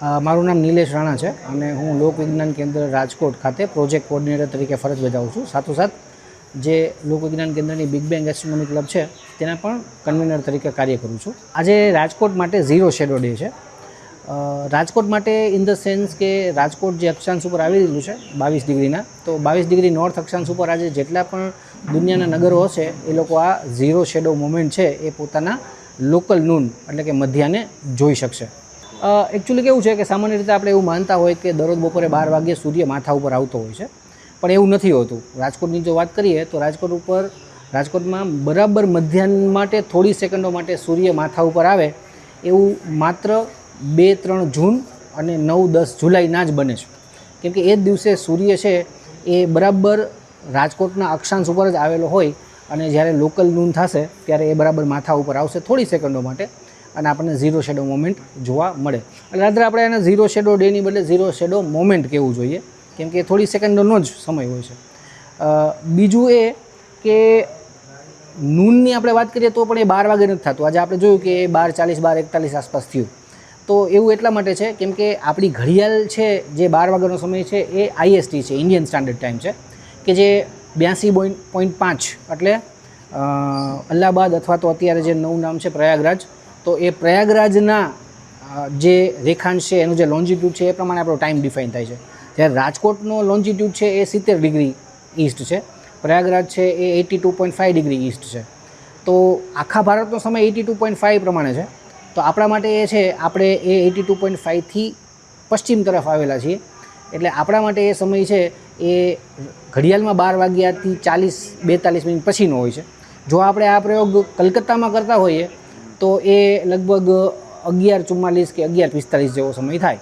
મારું નામ નિલેશ રાણા છે અને હું લોક વિજ્ઞાન કેન્દ્ર રાજકોટ ખાતે પ્રોજેક્ટ કોઓર્ડિનેટર તરીકે ફરજ બજાવું છું. સાથોસાથ જે લોક વિજ્ઞાન કેન્દ્રની બિગ બેંગ એસ્ટ્રોનોમી ક્લબ છે તેના પણ કન્વીનર તરીકે કાર્ય કરું છું. આજે રાજકોટ માટે ઝીરો શેડો ડે છે. રાજકોટ માટે ઇન ધ સેન્સ કે રાજકોટ જે અક્ષાંશ ઉપર આવી રહ્યું છે 22 ડિગ્રીના, તો 22 ડિગ્રી નોર્થ અક્ષાંશ ઉપર આજે જેટલા પણ દુનિયાના નગરો હશે એ લોકો આ ઝીરો શેડો મોમેન્ટ છે એ પોતાના લોકલ નૂન એટલે કે મધ્યાને જોઈ શકશે. એકચ્યુઅલી કેવું છે કે સામાન્ય રીતે આપણે એવું માનતા હોય કે દરરોજ બપોરે 12 વાગ્યે સૂર્ય માથા ઉપર આવતો હોય છે, પણ એવું નથી હોતું. રાજકોટની જો વાત કરીએ તો રાજકોટમાં બરાબર મધ્યાહન માટે થોડી સેકન્ડો માટે સૂર્ય માથા ઉપર આવે એવું માત્ર 2-3 જૂન અને 9-10 જુલાઈના જ બને છે. કેમ કે એ જ દિવસે સૂર્ય છે એ બરાબર રાજકોટના અક્ષાંશ ઉપર જ આવેલો હોય અને જ્યારે લોકલ નૂન થશે ત્યારે એ બરાબર માથા ઉપર આવશે થોડી સેકન્ડો માટે અને આપણને ઝીરો શેડો મોમેન્ટ જોવા મળે. એટલે રાત્રે આપણે એને ઝીરો શેડો ડેની બદલે ઝીરો શેડો મોમેન્ટ કહેવું જોઈએ, કેમ કે થોડી સેકન્ડોનો જ સમય હોય છે. બીજું એ કે નૂનની આપણે વાત કરીએ તો પણ એ 12 વાગે નથી થતું. આજે આપણે જોયું કે 12:40 12:41 આસપાસ થયું. તો એવું એટલા માટે છે કેમ કે આપણી ઘડિયાળ છે જે 12 વાગ્યાનો સમય છે એ IST છે, ઇન્ડિયન સ્ટાન્ડર્ડ ટાઈમ છે, કે જે 82.5 એટલે અલ્હાબાદ અથવા તો અત્યારે જે નવું નામ છે પ્રયાગરાજ, તો એ પ્રયાગરાજના જે રેખાંશ છે એનું જે લોન્જિટ્યૂડ છે એ પ્રમાણે આપણો ટાઈમ ડિફાઇન થાય છે. જ્યારે રાજકોટનો લોન્જિટ્યૂડ છે એ 70 ડિગ્રી ઈસ્ટ છે, પ્રયાગરાજ છે એ 82.5 ડિગ્રી ઈસ્ટ છે. તો આખા ભારતનો સમય 82.5 પ્રમાણે છે. તો આપણા માટે એ છે આપણે એ 82.5થી પશ્ચિમ તરફ આવેલા છીએ, એટલે આપણા માટે એ સમય છે એ ઘડિયાળમાં 12 વાગ્યાથી 40-42 મિનિટ પછીનો હોય છે. જો આપણે આ પ્રયોગ કલકત્તામાં કરતા હોઈએ તો એ લગભગ 11:44 કે 11:45 જેવો સમય થાય.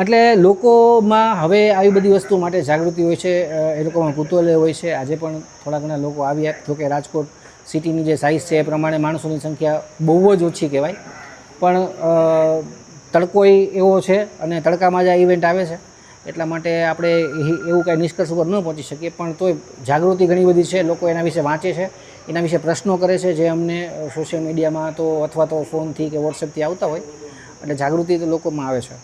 એટલે લોકોમાં હવે આવી બધી વસ્તુ માટે જાગૃતિ હોય છે, એ લોકોમાં કુતૂહલ હોય છે. આજે પણ થોડા ઘણા લોકો આવ્યા, જોકે રાજકોટ સિટીની જે સાઇઝ છે એ પ્રમાણે માણસોની સંખ્યા બહુ જ ઓછી કહેવાય, પણ તડકોય એવો છે અને તડકામાં જ આ ઇવેન્ટ આવે છે, એટલા માટે આપણે એવું કાંઈ નિષ્કર્ષ ઉપર ન પહોંચી શકીએ. પણ તોય જાગૃતિ ઘણી બધી છે, લોકો એના વિશે વાંચે છે, એના વિશે પ્રશ્નો કરે છે, જે અમને સોશિયલ મીડિયામાં તો અથવા તો ફોનથી કે વોટ્સએપથી આવતા હોય, એટલે જાગૃતિ તો લોકોમાં આવે છે.